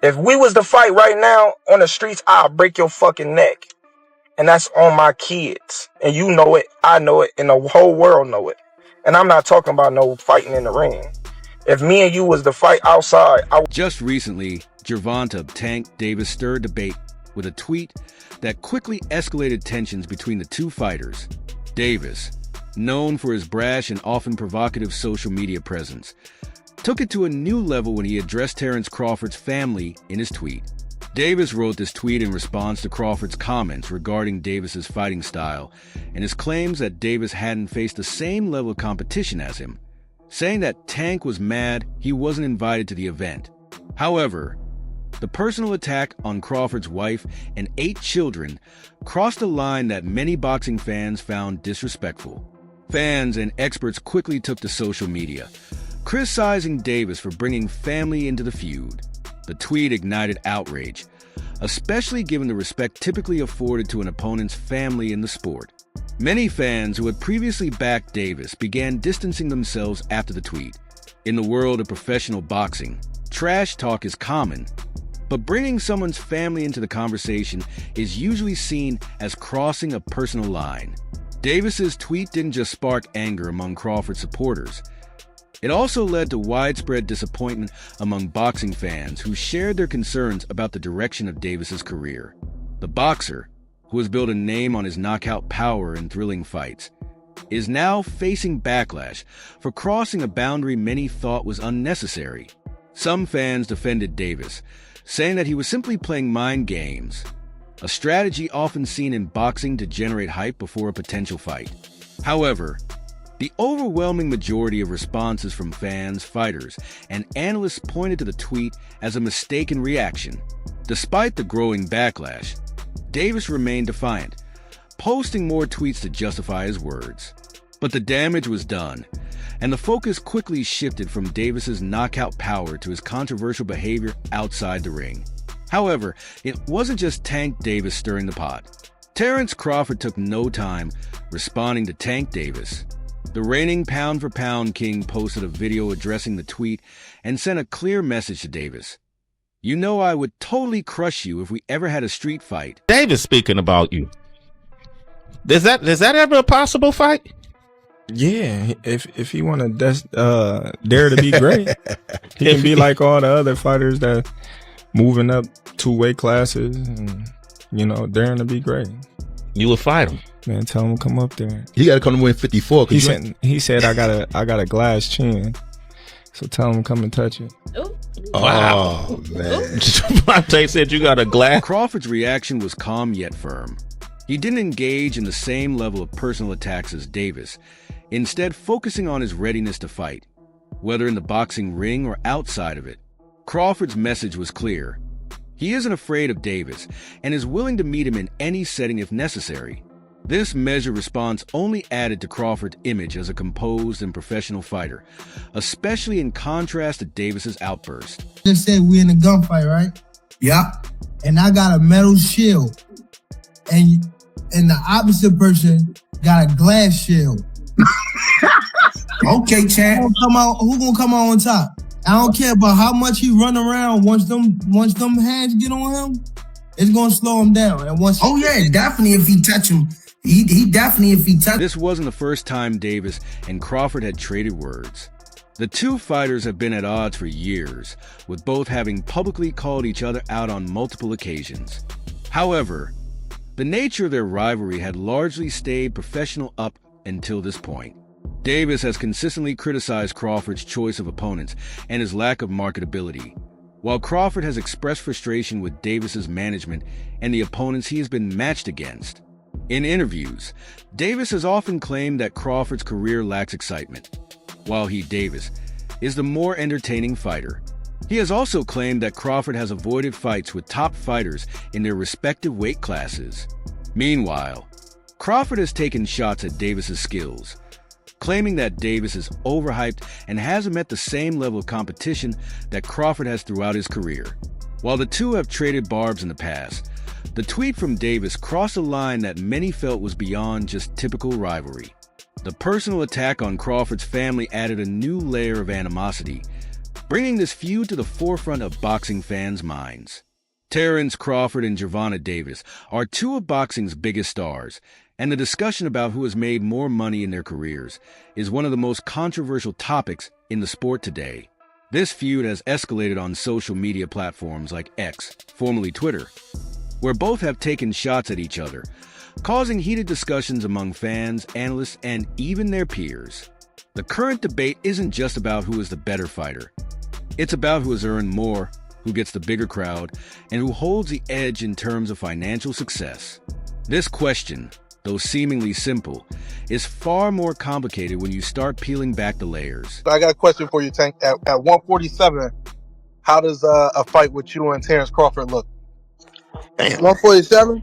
If we was to fight right now on the streets, I'll break your fucking neck. And that's on my kids. And you know it, I know it, and the whole world know it. And I'm not talking about no fighting in the ring. If me and you was to fight outside, Just recently, Gervonta Tank Davis stirred debate with a tweet that quickly escalated tensions between the two fighters. Davis, known for his brash and often provocative social media presence, took it to a new level when he addressed Terence Crawford's family in his tweet. Davis wrote this tweet in response to Crawford's comments regarding Davis's fighting style and his claims that Davis hadn't faced the same level of competition as him, saying that Tank was mad he wasn't invited to the event. However, the personal attack on Crawford's wife and 8 children crossed a line that many boxing fans found disrespectful. Fans and experts quickly took to social media, criticizing Davis for bringing family into the feud. The tweet ignited outrage, especially given the respect typically afforded to an opponent's family in the sport. Many fans who had previously backed Davis began distancing themselves after the tweet. In the world of professional boxing, trash talk is common, but bringing someone's family into the conversation is usually seen as crossing a personal line. Davis's tweet didn't just spark anger among Crawford supporters. It also led to widespread disappointment among boxing fans who shared their concerns about the direction of Davis's career. The boxer, who has built a name on his knockout power in thrilling fights, is now facing backlash for crossing a boundary many thought was unnecessary. Some fans defended Davis, saying that he was simply playing mind games, a strategy often seen in boxing to generate hype before a potential fight. However, the overwhelming majority of responses from fans, fighters, and analysts pointed to the tweet as a mistaken reaction. Despite the growing backlash, Davis remained defiant, posting more tweets to justify his words. But the damage was done, and the focus quickly shifted from Davis's knockout power to his controversial behavior outside the ring. However, it wasn't just Tank Davis stirring the pot. Terence Crawford took no time responding to Tank Davis. The reigning pound-for-pound king posted a video addressing the tweet and sent a clear message to Davis. "You know I would totally crush you if we ever had a street fight." Davis speaking about you. Is that ever a possible fight? Yeah, if he want to dare to be great, he can be like all the other fighters that moving up 2 weight classes and, daring to be great. You would fight him. Man, tell him to come up there. He got to come to win 54. He said I got a glass chin, so tell him to come and touch it. Ooh. Wow. Oh, man. Monte said you got a glass. Crawford's reaction was calm yet firm. He didn't engage in the same level of personal attacks as Davis, instead focusing on his readiness to fight, whether in the boxing ring or outside of it. Crawford's message was clear. He isn't afraid of Davis and is willing to meet him in any setting if necessary. This measured response only added to Crawford's image as a composed and professional fighter, especially in contrast to Davis's outburst. Just said we in a gunfight, right? Yeah. And I got a metal shield. And the opposite person got a glass shield. Okay, champ. Who gonna come out on top? I don't care about how much he run around. Once them hands get on him, it's gonna slow him down. And Definitely if he touch him. He definitely if he touch. This wasn't the first time Davis and Crawford had traded words. The two fighters have been at odds for years, with both having publicly called each other out on multiple occasions. However, the nature of their rivalry had largely stayed professional up until this point. Davis has consistently criticized Crawford's choice of opponents and his lack of marketability, while Crawford has expressed frustration with Davis's management and the opponents he has been matched against. In interviews, Davis has often claimed that Crawford's career lacks excitement, while he, Davis, is the more entertaining fighter. He has also claimed that Crawford has avoided fights with top fighters in their respective weight classes. Meanwhile, Crawford has taken shots at Davis's skills, claiming that Davis is overhyped and hasn't met the same level of competition that Crawford has throughout his career. While the two have traded barbs in the past, the tweet from Davis crossed a line that many felt was beyond just typical rivalry. The personal attack on Crawford's family added a new layer of animosity, bringing this feud to the forefront of boxing fans' minds. Terence Crawford and Gervonta Davis are two of boxing's biggest stars, and the discussion about who has made more money in their careers is one of the most controversial topics in the sport today. This feud has escalated on social media platforms like X, formerly Twitter, where both have taken shots at each other, causing heated discussions among fans, analysts, and even their peers. The current debate isn't just about who is the better fighter. It's about who has earned more, who gets the bigger crowd, and who holds the edge in terms of financial success. This question, though seemingly simple, is far more complicated when you start peeling back the layers. I got a question for you, Tank. At 147, how does a fight with you and Terence Crawford look? 147.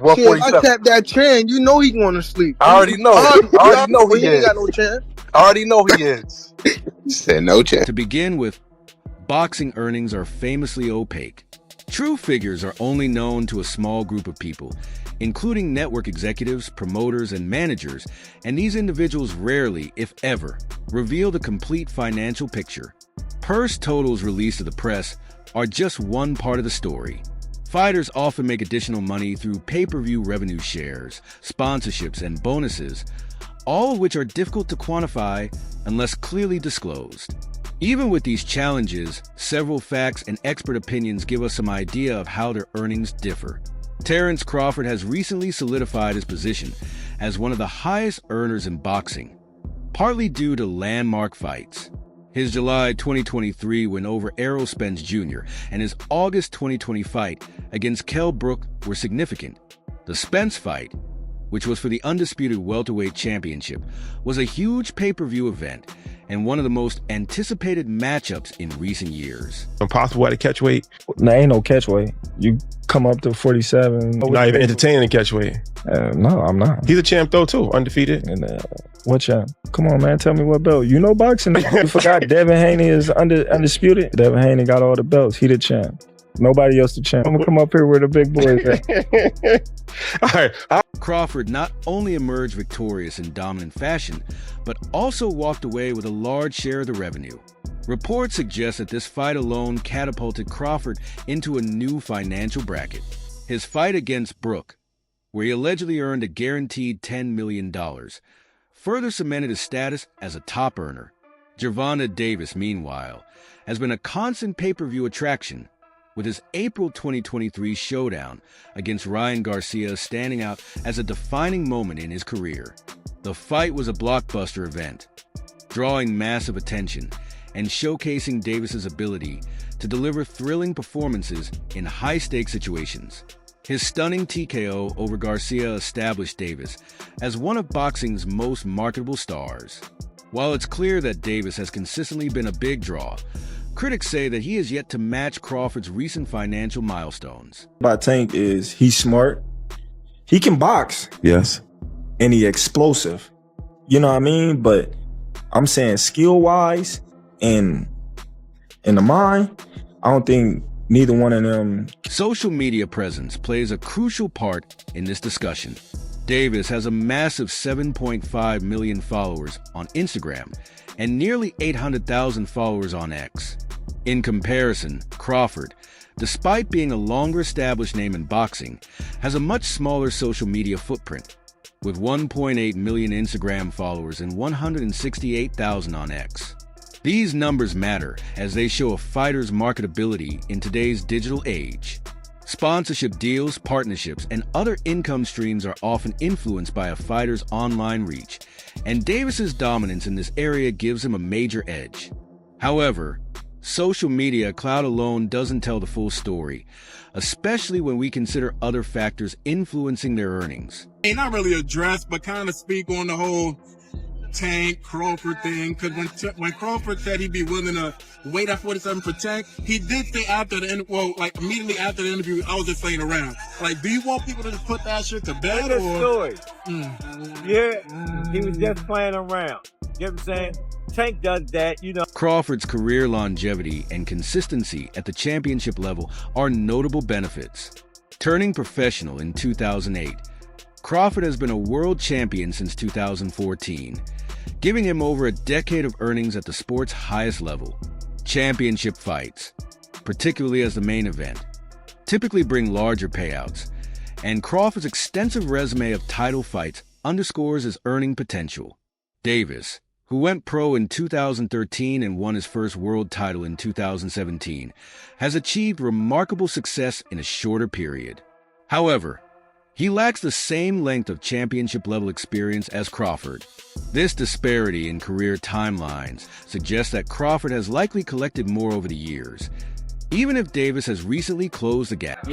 If I tap that chain, you know he going to sleep. I already know. I already know he ain't is. got no chance. I already know he is. He said no chance. To begin with, boxing earnings are famously opaque. True figures are only known to a small group of people, including network executives, promoters, and managers, and these individuals rarely, if ever, reveal the complete financial picture. Purse totals released to the press are just one part of the story. Fighters often make additional money through pay-per-view revenue shares, sponsorships, and bonuses, all of which are difficult to quantify unless clearly disclosed. Even with these challenges, several facts and expert opinions give us some idea of how their earnings differ. Terence Crawford has recently solidified his position as one of the highest earners in boxing, partly due to landmark fights. His July 2023 win over Errol Spence Jr. and his August 2020 fight against Kell Brook were significant. The Spence fight, which was for the undisputed welterweight championship, was a huge pay-per-view event and one of the most anticipated matchups in recent years. Impossible at a catch weight. Nah, ain't no catch weight. You come up to 47. You're not even entertaining a catch weight. No, I'm not. He's a champ though too, undefeated. And what champ? Come on, man, tell me what belt. You know boxing. You forgot Devin Haney is undisputed. Devin Haney got all the belts. He the champ. Nobody else the champ. I'm gonna come up here where the big boys at. All right. Crawford not only emerged victorious in dominant fashion, but also walked away with a large share of the revenue. Reports suggest that this fight alone catapulted Crawford into a new financial bracket. His fight against Brook, where he allegedly earned a guaranteed $10 million, further cemented his status as a top earner. Gervonta Davis, meanwhile, has been a constant pay-per-view attraction, with his April 2023 showdown against Ryan Garcia standing out as a defining moment in his career. The fight was a blockbuster event, drawing massive attention and showcasing Davis's ability to deliver thrilling performances in high-stakes situations. His stunning TKO over Garcia established Davis as one of boxing's most marketable stars. While it's clear that Davis has consistently been a big draw, critics say that he has yet to match Crawford's recent financial milestones. About Tank is he's smart. He can box. Yes. And he explosive. You know what I mean? But I'm saying skill-wise and in the mind, I don't think neither one of them. Social media presence plays a crucial part in this discussion. Davis has a massive 7.5 million followers on Instagram and nearly 800,000 followers on X. In comparison, Crawford, despite being a longer established name in boxing, has a much smaller social media footprint, with 1.8 million Instagram followers and 168,000 on X. These numbers matter as they show a fighter's marketability in today's digital age. Sponsorship deals, partnerships, and other income streams are often influenced by a fighter's online reach, and Davis's dominance in this area gives him a major edge. However, social media clout alone doesn't tell the full story, especially when we consider other factors influencing their earnings. Not really address, but kind of speak on the whole Tank Crawford thing, because when Crawford said he'd be willing to wait at 47 for Tank, he did say after the immediately after the interview, I was just playing around. Like, do you want people to just put that shit to bed? Story. Yeah, he was just playing around. You know what I'm saying? Tank does that, you know. Crawford's career longevity and consistency at the championship level are notable benefits. Turning professional in 2008, Crawford has been a world champion since 2014, giving him over a decade of earnings at the sport's highest level. Championship fights, particularly as the main event, typically bring larger payouts, and Crawford's extensive resume of title fights underscores his earning potential. Davis, who went pro in 2013 and won his first world title in 2017, has achieved remarkable success in a shorter period. However, he lacks the same length of championship-level experience as Crawford. This disparity in career timelines suggests that Crawford has likely collected more over the years, even if Davis has recently closed the gap.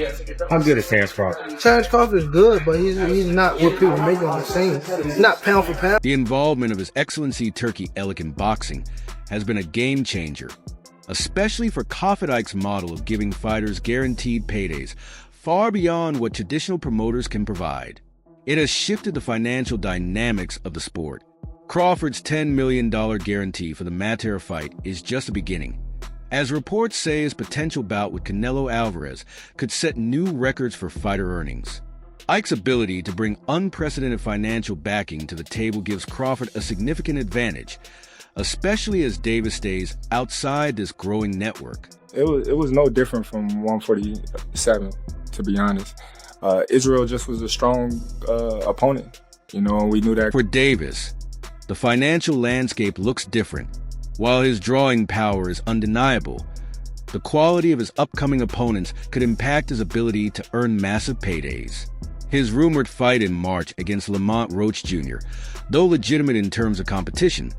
How good is Terence Crawford? Terence Crawford is good, but he's not what people make him seem. He's not pound for pound. The involvement of His Excellency Turki Elik in boxing has been a game-changer, especially for Crawford Ike's model of giving fighters guaranteed paydays far beyond what traditional promoters can provide. It has shifted the financial dynamics of the sport. Crawford's $10 million guarantee for the Matera fight is just the beginning, as reports say his potential bout with Canelo Alvarez could set new records for fighter earnings. Ike's ability to bring unprecedented financial backing to the table gives Crawford a significant advantage, especially as Davis stays outside this growing network. It was no different from 147, to be honest. Israel just was a strong opponent, and we knew that. For Davis, the financial landscape looks different. While his drawing power is undeniable, the quality of his upcoming opponents could impact his ability to earn massive paydays. His rumored fight in March against Lamont Roach Jr., though legitimate in terms of competition,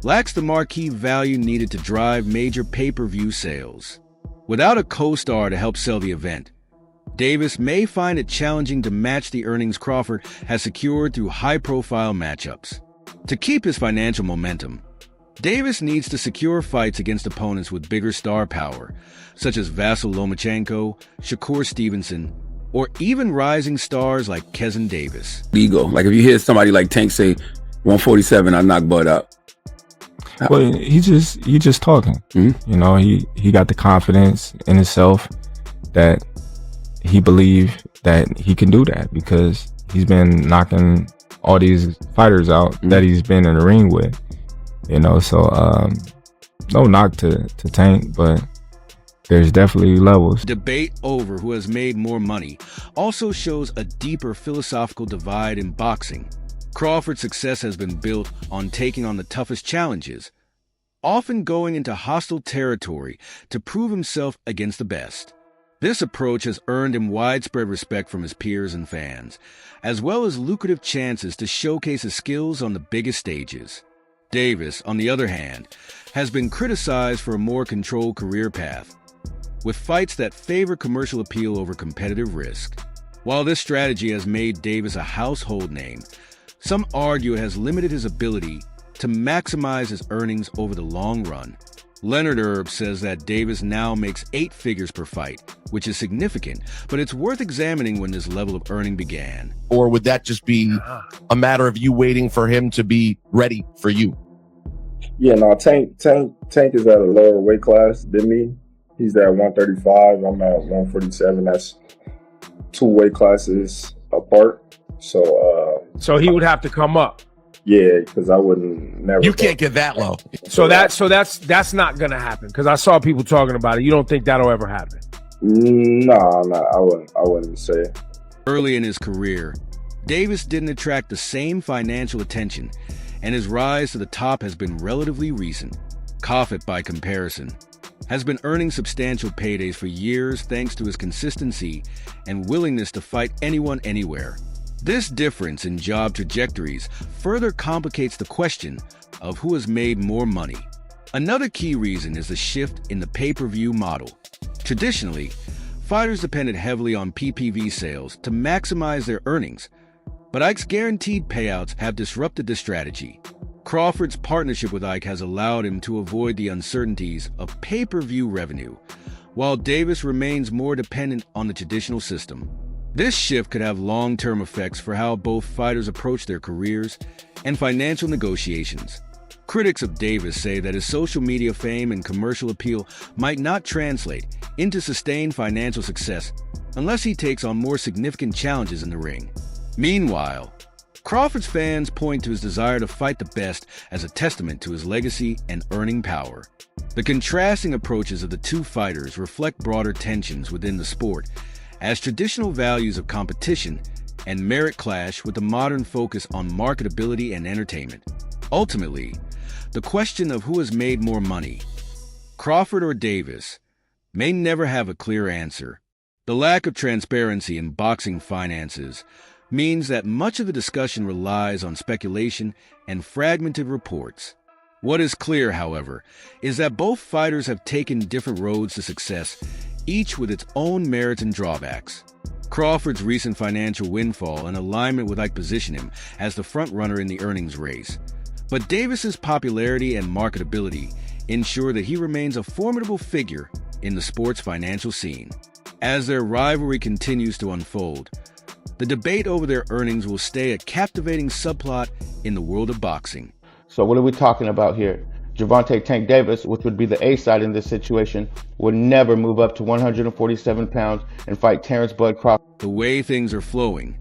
lacks the marquee value needed to drive major pay-per-view sales. Without a co-star to help sell the event, Davis may find it challenging to match the earnings Crawford has secured through high-profile matchups. To keep his financial momentum, Davis needs to secure fights against opponents with bigger star power, such as Vasyl Lomachenko, Shakur Stevenson, or even rising stars like Kezin Davis. Ego. Like if you hear somebody like Tank say 147, I knock Bud out. Well, he just talking. Mm-hmm. He got the confidence in himself that he believed that he can do that because he's been knocking all these fighters out that he's been in the ring with. So no knock to Tank, but there's definitely levels. Debate over who has made more money also shows a deeper philosophical divide in boxing. Crawford's success has been built on taking on the toughest challenges, often going into hostile territory to prove himself against the best. This approach has earned him widespread respect from his peers and fans, as well as lucrative chances to showcase his skills on the biggest stages. Davis, on the other hand, has been criticized for a more controlled career path, with fights that favor commercial appeal over competitive risk. While this strategy has made Davis a household name, some argue it has limited his ability to maximize his earnings over the long run. Leonard Erb says that Davis now makes 8 figures per fight, which is significant, but it's worth examining when this level of earning began. Or would that just be a matter of you waiting for him to be ready for you? Yeah, no, Tank is at a lower weight class than me. He's at 135. I'm at 147. That's 2 weight classes apart. So he would have to come up. Yeah, because I wouldn't never. You can't get that low. So that's not gonna happen. Because I saw people talking about it. You don't think that'll ever happen? No, I wouldn't say. Early in his career, Davis didn't attract the same financial attention, and his rise to the top has been relatively recent. Crawford, by comparison, has been earning substantial paydays for years thanks to his consistency and willingness to fight anyone anywhere. This difference in job trajectories further complicates the question of who has made more money. Another key reason is the shift in the pay-per-view model. Traditionally, fighters depended heavily on PPV sales to maximize their earnings, but Ike's guaranteed payouts have disrupted this strategy. Crawford's partnership with Ike has allowed him to avoid the uncertainties of pay-per-view revenue, while Davis remains more dependent on the traditional system. This shift could have long-term effects for how both fighters approach their careers and financial negotiations. Critics of Davis say that his social media fame and commercial appeal might not translate into sustained financial success unless he takes on more significant challenges in the ring. Meanwhile, Crawford's fans point to his desire to fight the best as a testament to his legacy and earning power. The contrasting approaches of the two fighters reflect broader tensions within the sport, as traditional values of competition and merit clash with the modern focus on marketability and entertainment. Ultimately, the question of who has made more money, Crawford or Davis, may never have a clear answer. The lack of transparency in boxing finances means that much of the discussion relies on speculation and fragmented reports. What is clear, however, is that both fighters have taken different roads to success, each with its own merits and drawbacks. Crawford's recent financial windfall and alignment with Ike position him as the front-runner in the earnings race. But Davis's popularity and marketability ensure that he remains a formidable figure in the sport's financial scene. As their rivalry continues to unfold, the debate over their earnings will stay a captivating subplot in the world of boxing. So what are we talking about here? Gervonta Tank Davis, which would be the A side in this situation, would never move up to 147 pounds and fight Terence Bud Crawford. The way things are flowing,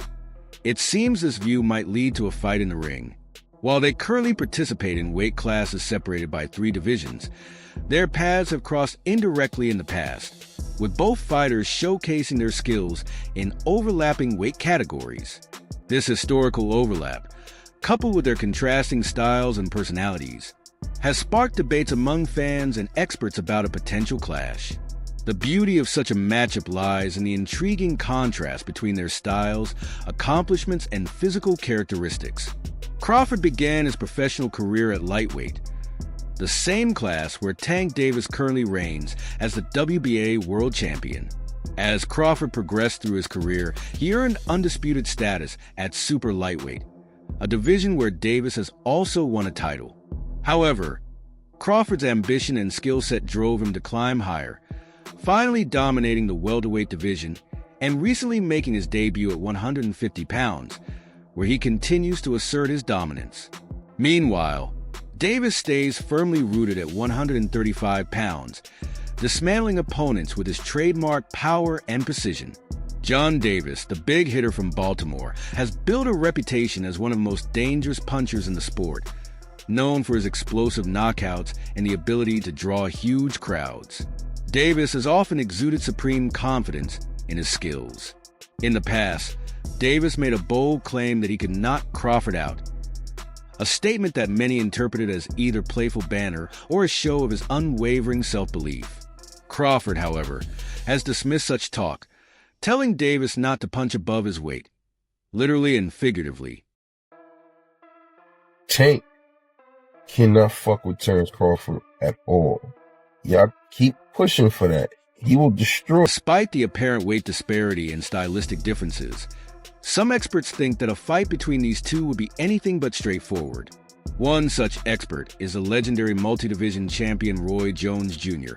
it seems this view might lead to a fight in the ring. While they currently participate in weight classes separated by 3 divisions, their paths have crossed indirectly in the past, with both fighters showcasing their skills in overlapping weight categories. This historical overlap, coupled with their contrasting styles and personalities, has sparked debates among fans and experts about a potential clash. The beauty of such a matchup lies in the intriguing contrast between their styles, accomplishments, and physical characteristics. Crawford began his professional career at lightweight, the same class where Tank Davis currently reigns as the WBA world champion. As Crawford progressed through his career, he earned undisputed status at super lightweight, a division where Davis has also won a title. However, Crawford's ambition and skill set drove him to climb higher, finally dominating the welterweight division and recently making his debut at 150 pounds, where he continues to assert his dominance. Meanwhile, Davis stays firmly rooted at 135 pounds, dismantling opponents with his trademark power and precision. John Davis, the big hitter from Baltimore, has built a reputation as one of the most dangerous punchers in the sport, known for his explosive knockouts and the ability to draw huge crowds. Davis has often exuded supreme confidence in his skills. In the past, Davis made a bold claim that he could knock Crawford out, a statement that many interpreted as either playful banter or a show of his unwavering self-belief. Crawford, however, has dismissed such talk, telling Davis not to punch above his weight, literally and figuratively. Tank cannot fuck with Terence Crawford at all. Y'all keep pushing for that. He will destroy. Despite the apparent weight disparity and stylistic differences, some experts think that a fight between these two would be anything but straightforward. One such expert is the legendary multi-division champion Roy Jones Jr.,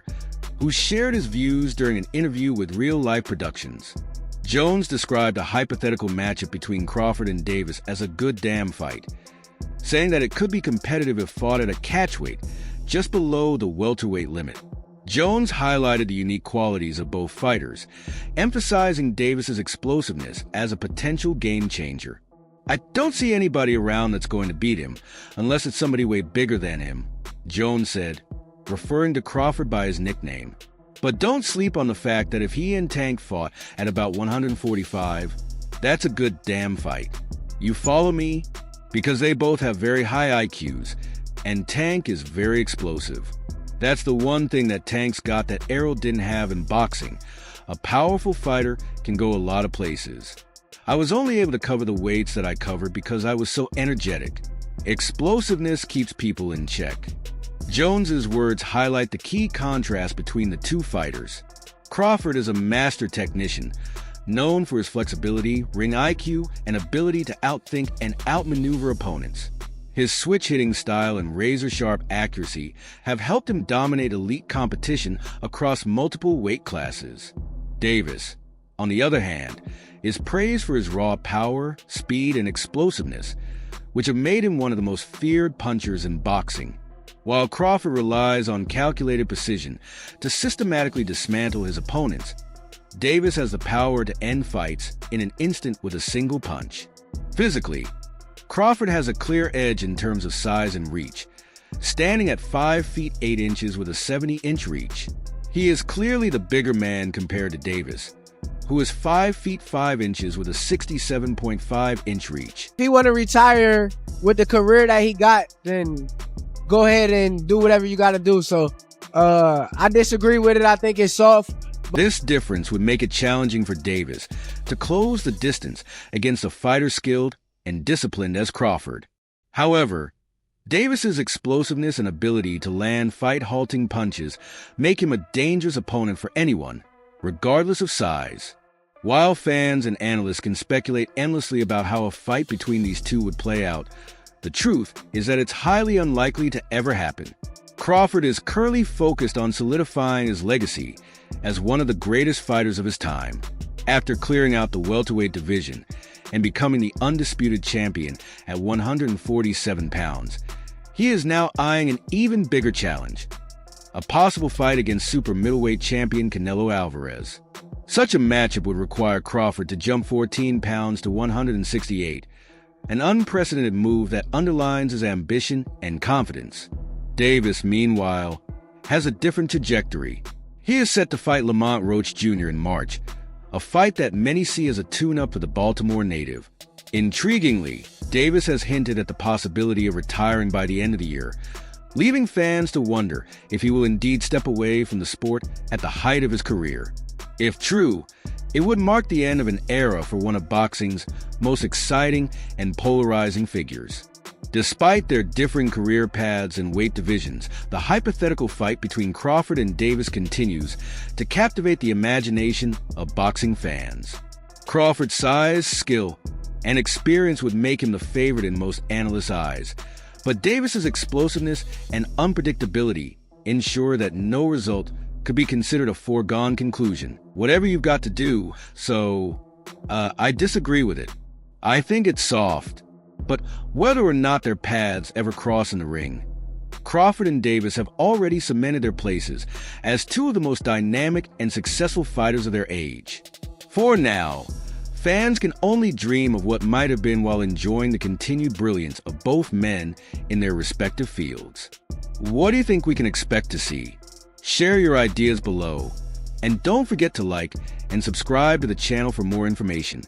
who shared his views during an interview with Real Life Productions. Jones described a hypothetical matchup between Crawford and Davis as a good damn fight, saying that it could be competitive if fought at a catchweight, just below the welterweight limit. Jones highlighted the unique qualities of both fighters, emphasizing Davis's explosiveness as a potential game changer. "I don't see anybody around that's going to beat him, unless it's somebody way bigger than him," Jones said, referring to Crawford by his nickname. But don't sleep on the fact that if he and Tank fought at about 145, that's a good damn fight. You follow me? Because they both have very high IQs, and Tank is very explosive. That's the one thing that Tank's got that Errol didn't have in boxing. A powerful fighter can go a lot of places. I was only able to cover the weights that I covered because I was so energetic. Explosiveness keeps people in check. Jones's words highlight the key contrast between the two fighters. Crawford is a master technician, known for his flexibility, ring IQ, and ability to outthink and outmaneuver opponents. His switch-hitting style and razor-sharp accuracy have helped him dominate elite competition across multiple weight classes. Davis, on the other hand, is praised for his raw power, speed, and explosiveness, which have made him one of the most feared punchers in boxing. While Crawford relies on calculated precision to systematically dismantle his opponents, Davis has the power to end fights in an instant with a single punch. Physically, Crawford has a clear edge in terms of size and reach, standing at 5 feet 8 inches with a 70-inch reach. He is clearly the bigger man compared to Davis, who is 5 feet 5 inches with a 67.5-inch reach. If he want to retire with the career that he got, then go ahead and do whatever you got to do. So I disagree with it. I think it's soft. This difference would make it challenging for Davis to close the distance against a fighter skilled and disciplined as Crawford. However, Davis's explosiveness and ability to land fight-halting punches make him a dangerous opponent for anyone, regardless of size. While fans and analysts can speculate endlessly about how a fight between these two would play out, the truth is that it's highly unlikely to ever happen. Crawford is currently focused on solidifying his legacy as one of the greatest fighters of his time. After clearing out the welterweight division and becoming the undisputed champion at 147 pounds, he is now eyeing an even bigger challenge, a possible fight against super middleweight champion Canelo Alvarez. Such a matchup would require Crawford to jump 14 pounds to 168, an unprecedented move that underlines his ambition and confidence. Davis, meanwhile, has a different trajectory. He is set to fight Lamont Roach Jr. in March, a fight that many see as a tune-up for the Baltimore native. Intriguingly, Davis has hinted at the possibility of retiring by the end of the year, leaving fans to wonder if he will indeed step away from the sport at the height of his career. If true, it would mark the end of an era for one of boxing's most exciting and polarizing figures. Despite their differing career paths and weight divisions, the hypothetical fight between Crawford and Davis continues to captivate the imagination of boxing fans. Crawford's size, skill, and experience would make him the favorite in most analysts' eyes, but Davis's explosiveness and unpredictability ensure that no result could be considered a foregone conclusion. Whatever you've got to do, I disagree with it. I think it's soft. But whether or not their paths ever cross in the ring, Crawford and Davis have already cemented their places as two of the most dynamic and successful fighters of their age. For now, fans can only dream of what might have been while enjoying the continued brilliance of both men in their respective fields. What do you think we can expect to see? Share your ideas below, and don't forget to like and subscribe to the channel for more information.